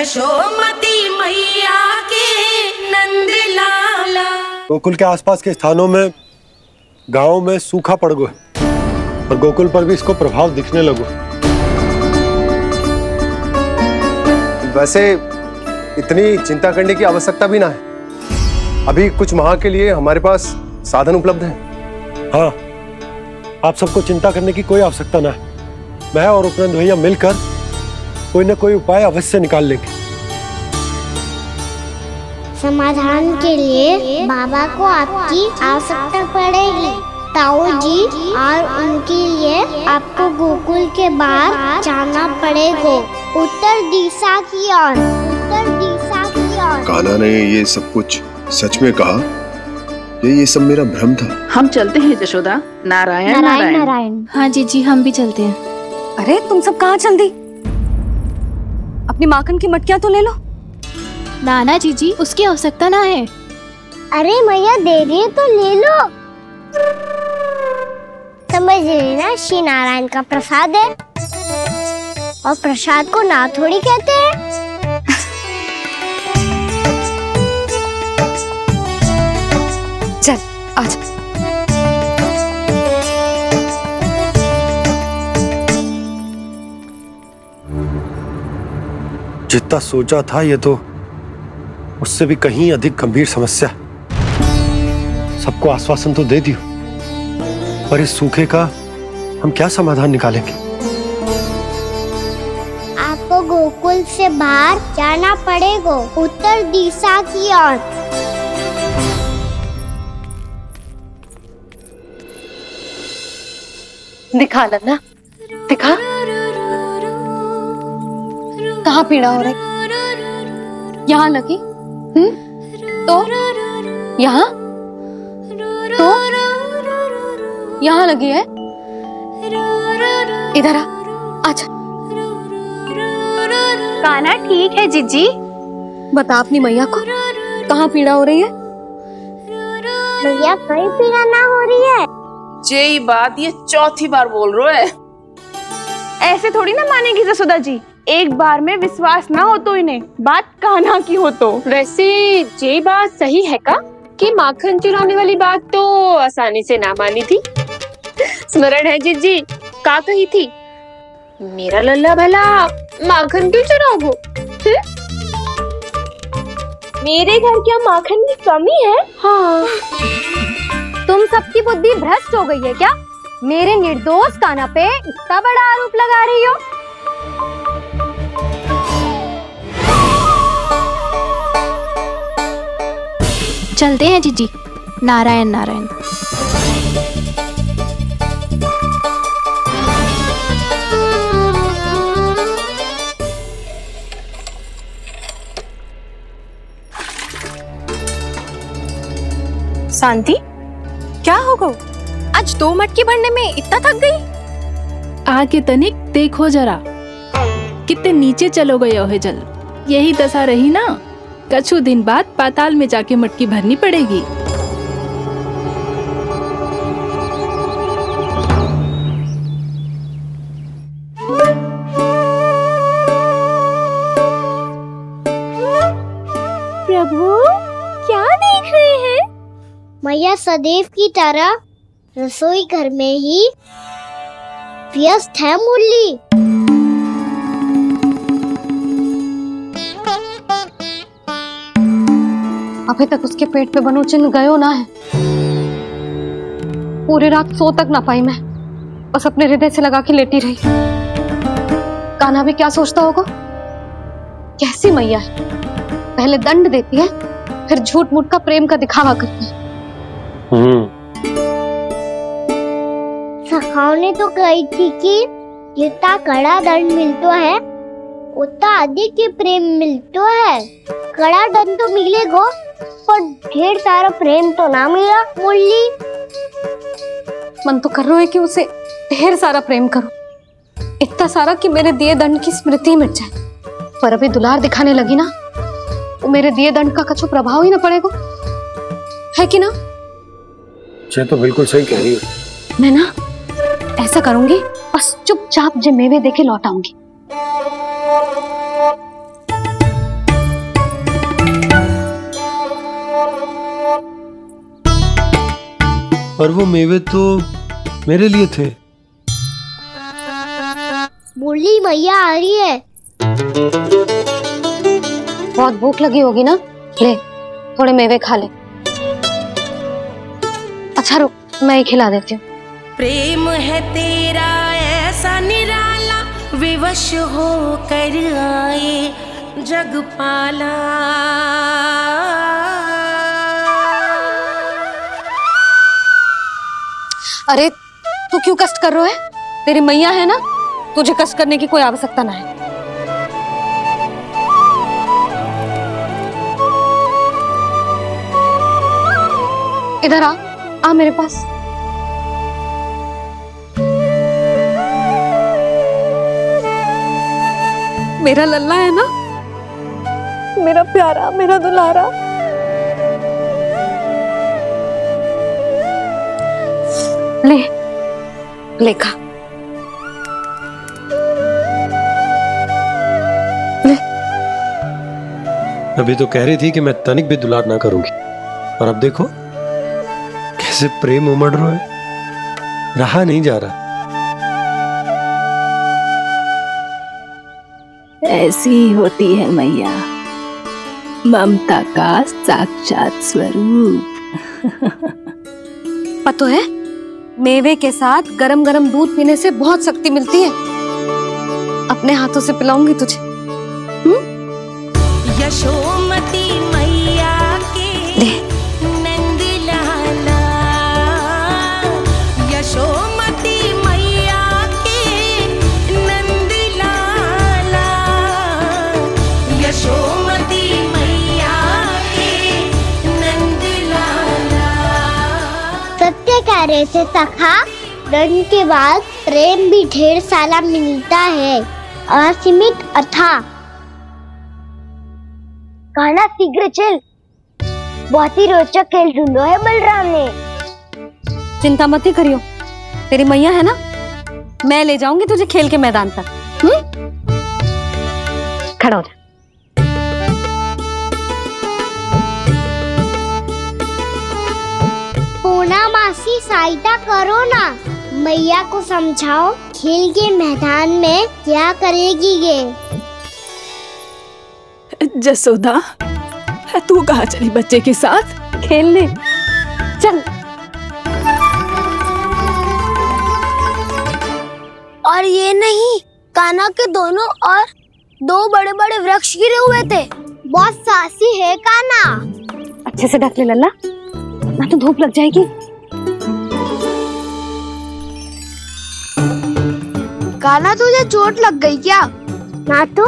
यशोमती मैया के नंद लाला। गोकुल के आसपास के स्थानों में, गांवों में सूखा पड़ गया और गोकुल पर भी इसको प्रभाव दिखने लगा। वैसे इतनी चिंता करने की आवश्यकता भी ना है। अभी कुछ माह के लिए हमारे पास साधन उपलब्ध है। हाँ, आप सबको चिंता करने की कोई आवश्यकता ना है। मैं और उपनंद भैया मिलकर कोई ना कोई उपाय अवश्य निकाल लेंगे। समाधान के लिए बाबा को आपकी आवश्यकता पड़ेगी। ताऊ जी और उनके लिए आपको गोकुल के बाहर जाना पड़ेगा, उत्तर दिशा की ओर। उत्तर दिशा की ओर। कान्हा ने ये सब कुछ सच में कहा? ये सब मेरा भ्रम था? हम चलते हैं जशोदा। नारायण नारायण नारायण। हाँ जी हम भी चलते हैं। अरे तुम सब कहाँ चल दी? अपनी माखन की मटकियाँ तो ले लो। नाना जी उसकी आवश्यकता ना है। अरे मैया दे रही है तो ले लो। समझ लेना, श्री नारायण का प्रसाद है और प्रसाद को ना थोड़ी कहते हैं। चल आज। जितना सोचा था ये तो उससे भी कहीं अधिक गंभीर समस्या। सबको आश्वासन तो दे दियो, पर इस सूखे का हम क्या समाधान निकालेंगे? आपको गोकुल से बाहर जाना पड़ेगा, उत्तर दिशा की ओर। दिखा लन्ना, दिखा। कहाँ पीड़ा हो रही? यहाँ लगी? तो यहाँ? तो यहाँ लगी है? इधर आ, आजा। कान्हा ठीक है जीजी। बता अपनी मैया को कहाँ पीड़ा हो रही है? मैया कहीं पीड़ा ना हो रही है। यही बात ये चौथी बार बोल रहे है। ऐसे थोड़ी ना मानेगी जसोदा जी। एक बार में विश्वास ना हो तो इन्हें, बात कान्हा की हो तो। वैसे ये बात सही है का कि माखन चुराने वाली बात तो आसानी से ना मानी थी। स्मरण है जीजी का कही थी, मेरा लल्ला भला माखन क्यों चुराओगो? मेरे घर क्या माखन की कमी है? हाँ। तुम सबकी बुद्धि भ्रष्ट हो गई है क्या? मेरे निर्दोष कान्हा पे इतना बड़ा आरोप लगा रही हो? चलते हैं जीजी। नारायण नारायण। शांति, क्या हो गो? आज 2 मटकी भरने में इतना थक गई? आके तनिक देखो जरा, कितने नीचे चलो गए हो जल। यही दशा रही ना, कछु दिन बाद पाताल में जाके मटकी भरनी पड़ेगी। प्रभु क्या देख रहे हैं? मैया सदैव की तरह रसोई घर में ही व्यस्त है मुरली। अभी तक उसके पेट पे बनो चिन्ह गयो ना है। पूरी रात सो तक ना पाई मैं, बस अपने हृदय से लगा के लेटी रही। कान्हा भी क्या सोचता होगा? कैसी मैया है, पहले दंड देती है फिर झूठ मूठ का प्रेम का दिखावा करती है। सखाओं तो कही थी कि जितना कड़ा दंड मिलता है उतना अधिक ही प्रेम मिलता है। कड़ा दंड तो मिलेगा पर ढेर सारा प्रेम तो ना मिला मुरली। मन तो कर रहा है कि उसे ढेर सारा प्रेम करो, इतना सारा कि मेरे दिए दंड की स्मृति मिट जाए। पर अभी दुलार दिखाने लगी ना तो मेरे दिए दंड का कछु प्रभाव ही ना पड़ेगा, है कि ना? ये तो बिल्कुल सही कह रही हो। मैं ना ऐसा करूंगी, बस चुपचाप जे मेवे देके लौट आऊंगी। पर वो मेवे तो मेरे लिए थे। बोली मैया आ रही है। बहुत भूख लगी होगी ना, ले थोड़े मेवे खा ले। अच्छा रुक, मैं ही खिला देती हूँ। प्रेम है तेरा ऐसा निराला, विवश हो कर आए जग पाला। अरे तू क्यों कष्ट कर रहा है? तेरी मैया है ना, तुझे कष्ट करने की कोई आवश्यकता ना है। इधर आ मेरे पास। मेरा लल्ला है ना, मेरा प्यारा, मेरा दुलारा। ले ले खा। ले। अभी तो कह रही थी कि मैं तनिक भी दुलार ना करूंगी, और अब देखो कैसे प्रेम उमड़ रहा है, रहा नहीं जा रहा। ऐसी ही होती है मैया, ममता का साक्षात स्वरूप। पता है, मेवे के साथ गरम गरम दूध पीने से बहुत शक्ति मिलती है। अपने हाथों से पिलाऊंगी तुझे। यशोमती मैया के नंद लाला, यशोमती मैया के नंद लाला, यशोमती मैया के नंद लाला। सत्य कह रहे थे सखा, दंड के बाद प्रेम भी ढेर सारा मिलता है, असीमित अथाह। गाना शीघ्र चल, बहुत ही रोचक खेल ढूंढो है बलराम ने। चिंता मत ही करियो, तेरी मैया है ना, मैं ले जाऊंगी तुझे खेल के मैदान तक। खड़ा हो जा। पूना मासी सहायता करो ना, मैया को समझाओ खेल के मैदान में क्या करेगी ये। जसोदा, तू कहाँ चली बच्चे के साथ? खेलने चल। और ये नहीं, कान्हा के दोनों और दो बड़े बड़े वृक्ष गिरे हुए थे। बहुत साहसी है कान्हा। अच्छे से ढक ले लल्ला, ना तो धूप लग जाएगी। कान्हा तुझे चोट लग गई क्या? ना तो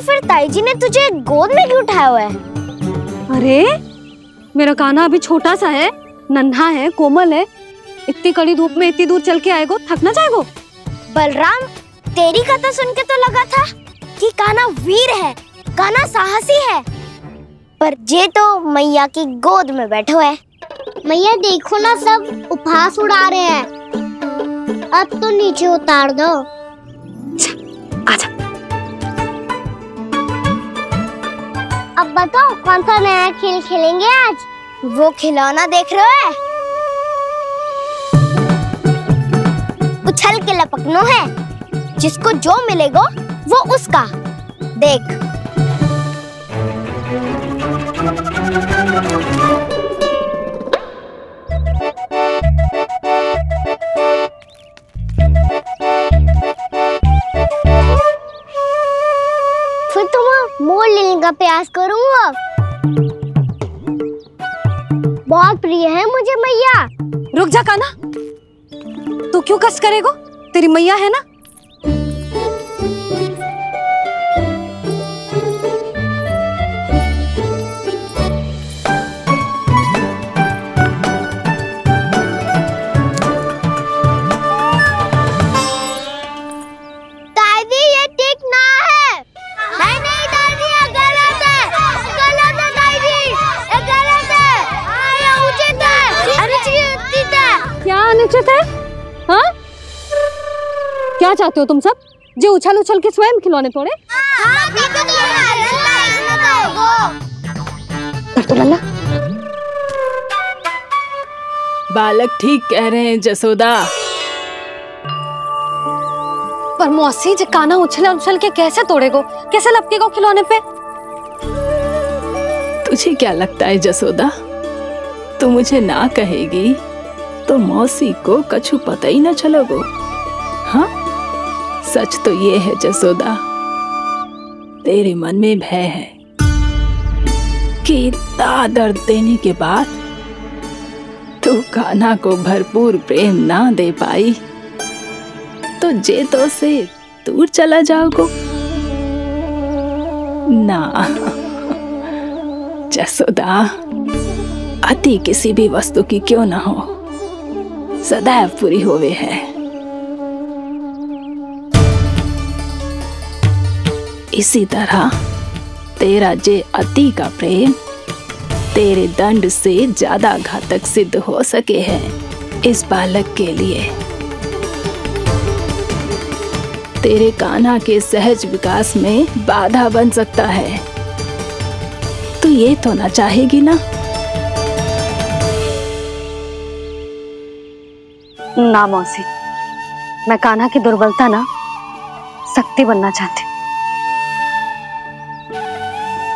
फिर ताई जी ने तुझे गोद में क्यों उठाया हुआ है? अरे मेरा कान्हा अभी छोटा सा है, नन्हा है, कोमल है। इतनी कड़ी धूप में इतनी दूर चल के आएगो, थक ना जाएगो। बलराम, तेरी कथा सुन के तो लगा था कि कान्हा वीर है, कान्हा साहसी है, पर ये तो मैया की गोद में बैठो है। मैया देखो ना, सब उपहास उड़ा रहे हैं। अब तो नीचे उतार दो। आजा। अब बताओ कौन सा नया खेल खेलेंगे आज? वो खिलौना देख रहे हो? उछल के लपकनो है, जिसको जो मिलेगा वो उसका। देख। फिर तुम मोड़ लेने का प्रयास करूंगा। बहुत प्रिय है मुझे मैया। रुक जा कान्हा, तू क्यों कष्ट करेगो? तेरी मैया है ना। दादी ये ठीक ना है। नहीं दादी, ये गलत है। गलत है दादी, ये गलत है। ये उचित है, अनुचित है। क्या अनुचित है? हाँ? क्या चाहते हो तुम सब? जो उछल उछल के स्वयं खिलौने तोड़े? तो लल्ला, बालक ठीक कह रहे हैं जसोदा। पर मौसी जे काना उछल उछल के कैसे तोड़ेगो, कैसे लपकेगो खिलौने पे? तुझे क्या लगता है जसोदा, तू मुझे ना कहेगी तो मौसी को कछु पता ही न चलोगो। हाँ, सच तो ये है जसोदा, तेरे मन में भय है कि इतना दर्द देने के बाद तू कान्हा को भरपूर प्रेम ना दे पाई तो जेतो से दूर चला जाओगो ना। जसोदा, अति किसी भी वस्तु की क्यों ना हो, सदैव पूरी होवे है। इसी तरह तेरा जे अति का प्रेम तेरे दंड से ज्यादा घातक सिद्ध हो सके है इस बालक के लिए। तेरे कान्हा के सहज विकास में बाधा बन सकता है। तू ये तो ना चाहेगी ना? ना मौसी, मैं कान्हा की दुर्बलता ना शक्ति बनना चाहती।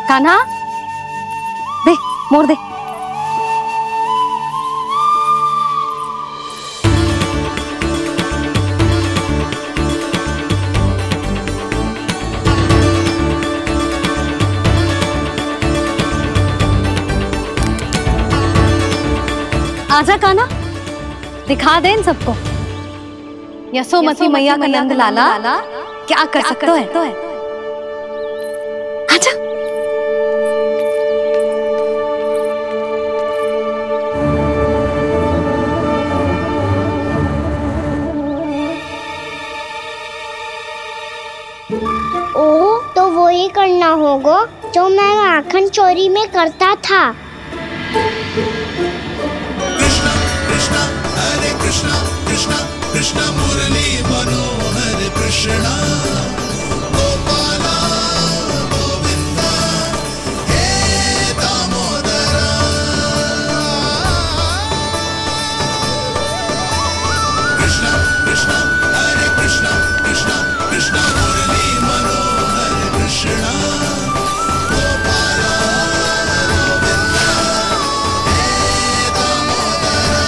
कान्हा, दे मोड़ दे। आजा कान्हा, दिखा दे इन सबको यशोमती मैया का नंद लाला क्या कर सकता है। आजा। ओ, तो वो ही करना होगा जो मैं माखन चोरी में करता था। कृष्णा कृष्णा कृष्णा मुरली मनोहर कृष्णा गोपाला गोविंदा हे दामोदरा। कृष्णा कृष्णा हरे कृष्णा कृष्णा कृष्णा मुरली मनोहर कृष्णा गोपाला गोविंदा हे दामोदरा।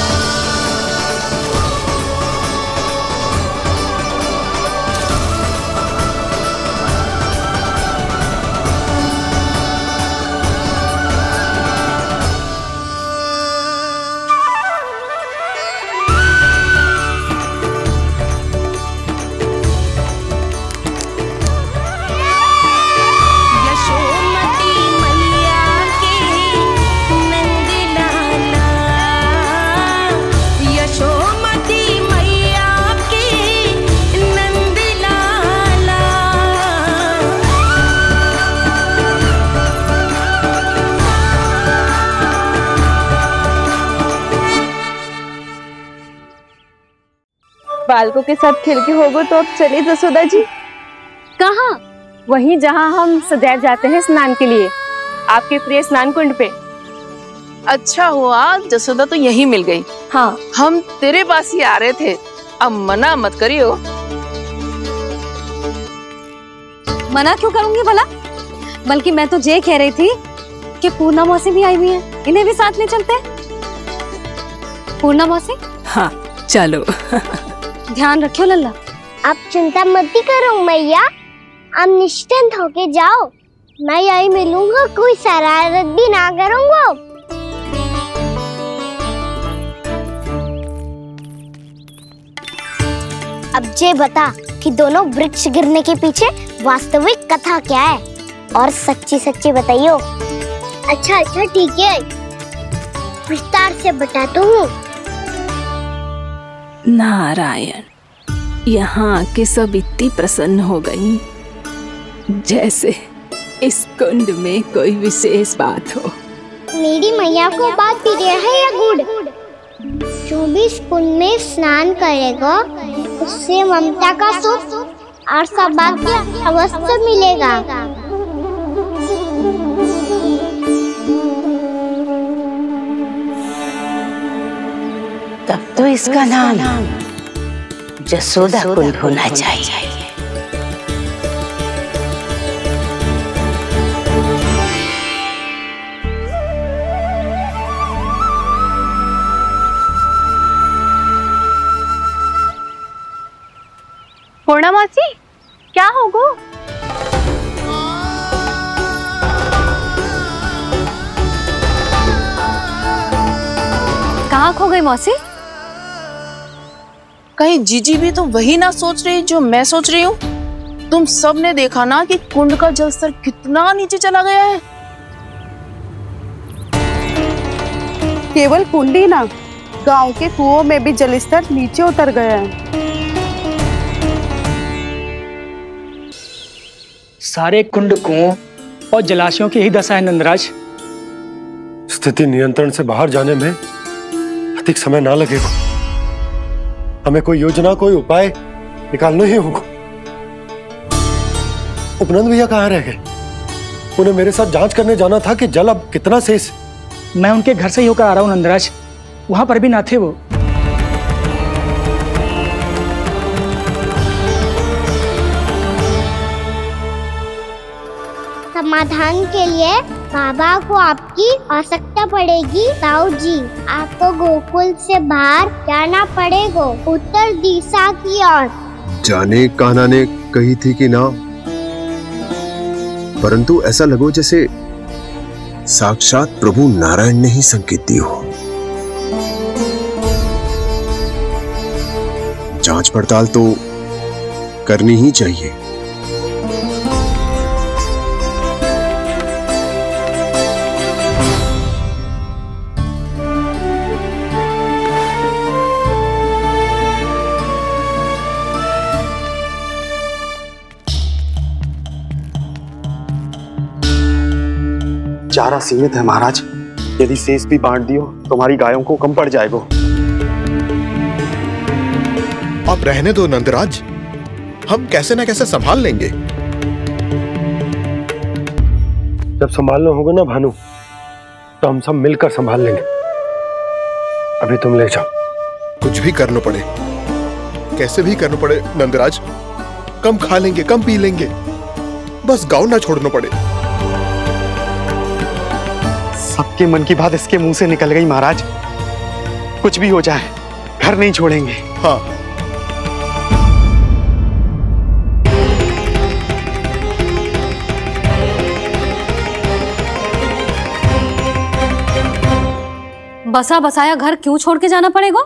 बालकों के साथ खेल के होगो तो अब चले जसोदा जी। कहाँ? वहीं जहाँ हम सदैव जाते हैं स्नान के लिए, आपके प्रिय स्नान कुंड पे। अच्छा हुआ जसोदा तो यहीं मिल गई। हाँ, हम तेरे पास ही आ रहे थे, अब मना मत करियो। मना क्यों करूंगी भला? बल्कि मैं तो ये कह रही थी कि पूर्णा मौसी भी आई हुई है, इन्हें भी साथ ले चलते हैं। पूर्णा मौसी, हाँ चलो। ध्यान रखियो लल्ला। आप चिंता मत करो मैया, आप निश्चिंत होके जाओ, मैं यही मिलूंगा, कोई शरारत भी ना करूंगा। अब ये बता कि दोनों वृक्ष गिरने के पीछे वास्तविक कथा क्या है, और सच्ची सच्ची बताइयो। अच्छा अच्छा ठीक है, विस्तार से बताता हूँ। नारायण, यहाँ के सब इतनी प्रसन्न हो गई जैसे इस कुंड में कोई विशेष बात हो। मेरी मैया को बात प्रिय है या गुड़? जो भी इस कुंड में स्नान करेगा उससे ममता का सुख और सौभाग्य अवश्य मिलेगा। तो इसका नाम जसोदा कुंड होना चाहिए। पूर्णा मौसी, क्या होगो? कहाँ खो गई मौसी? कहीं जीजी भी तो वही ना सोच रही जो मैं सोच रही हूँ। तुम सब ने देखा ना कि कुंड का जलस्तर कितना नीचे चला गया है। केवल कुंड ही ना, गांव के कुओं में भी जलस्तर नीचे उतर गया है। सारे कुंड, कुओं और जलाशयों की ही दशा है नंदराज। स्थिति नियंत्रण से बाहर जाने में अधिक समय ना लगेगा। हमें कोई योजना, कोई उपाय निकालना ही होगा। उपनंद भैया कहाँ रह गए? उन्हें मेरे साथ जांच करने जाना था कि जल अब कितना शेष। मैं उनके घर से ही होकर आ रहा हूँ नंदराज, वहां पर भी ना थे वो। समाधान के लिए बाबा को आपकी आवश्यकता पड़ेगी। ताऊ जी, आपको गोकुल से बाहर जाना पड़ेगा, उत्तर दिशा की ओर। जाने कान्हा ने कही थी कि ना, परंतु ऐसा लगो जैसे साक्षात प्रभु नारायण ने ही संकेत दी हो। जांच पड़ताल तो करनी ही चाहिए। चारा सीमित है महाराज, यदि शेष भी बांट दियो तो हमारी गायों को कम पड़ जाएगा। आप रहने दो नंदराज, हम कैसे ना कैसे संभाल लेंगे। जब संभालना होगा ना भानु, तो हम सब मिलकर संभाल लेंगे। अभी तुम ले जाओ। कुछ भी करना पड़े, कैसे भी करना पड़े नंदराज, कम खा लेंगे, कम पी लेंगे, बस गांव ना छोड़ना पड़े। सबके मन की बात इसके मुंह से निकल गई महाराज। कुछ भी हो जाए घर नहीं छोड़ेंगे। हाँ, बसा बसाया घर क्यों छोड़ के जाना पड़ेगा?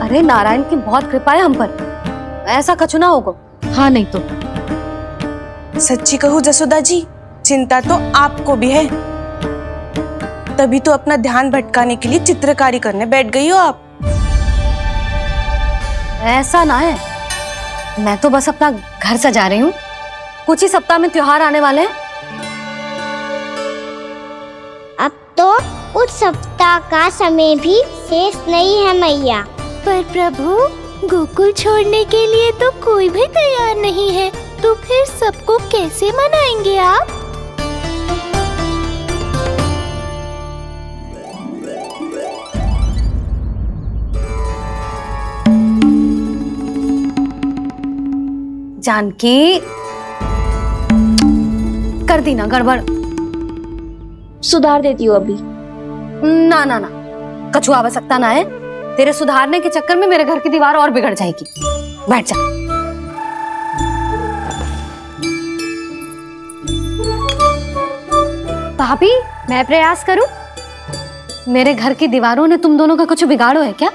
अरे नारायण की बहुत कृपा है हम पर, ऐसा कछु ना होगा। हाँ नहीं तो सच्ची कहूँ जसोदा जी, चिंता तो आपको भी है, तभी तो अपना ध्यान भटकाने के लिए चित्रकारी करने बैठ गई हो आप। ऐसा ना है, मैं तो बस अपना घर सजा रही हूँ। कुछ ही सप्ताह में त्योहार आने वाले हैं। अब तो कुछ सप्ताह का समय भी शेष नहीं है मैया। पर प्रभु, गोकुल छोड़ने के लिए तो कोई भी तैयार नहीं है, तो फिर सबको कैसे मनाएंगे आप? जानकी, कर दी ना गड़बड़। सुधार देती हूँ अभी। ना ना ना, कछु आवश्यकता ना है। तेरे सुधारने के चक्कर में मेरे घर की दीवार और बिगड़ जाएगी। बैठ जा। भाभी, मैं प्रयास करूं? मेरे घर की दीवारों ने तुम दोनों का कुछ बिगाड़ो है क्या?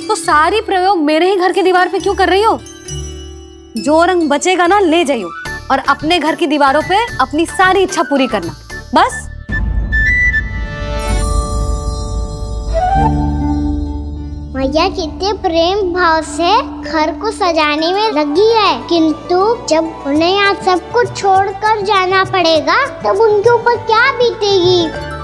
तो सारी प्रयोग मेरे ही घर की दीवार पे क्यों कर रही हो? जो रंग बचेगा ना ले जाइयो, और अपने घर की दीवारों पे अपनी सारी इच्छा पूरी करना, बस। मैया कितने प्रेम भाव से घर को सजाने में लगी है, किंतु जब उन्हें यहाँ सब कुछ छोड़कर जाना पड़ेगा तब उनके ऊपर क्या बीतेगी?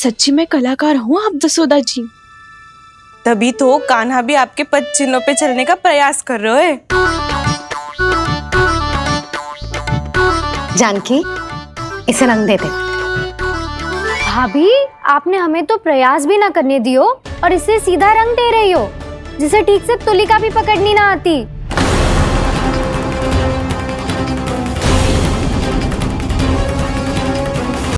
सच्ची में कलाकार हूँ आप जसोदा जी। तभी तो कान्हा भी आपके पद चिन्हों पे चलने का प्रयास कर रहे हैं। जानकी, इसे रंग दे दे। भाभी, आपने हमें तो प्रयास भी ना करने दियो और इसे सीधा रंग दे रही हो, जिसे ठीक से तुलिका भी पकड़नी ना आती।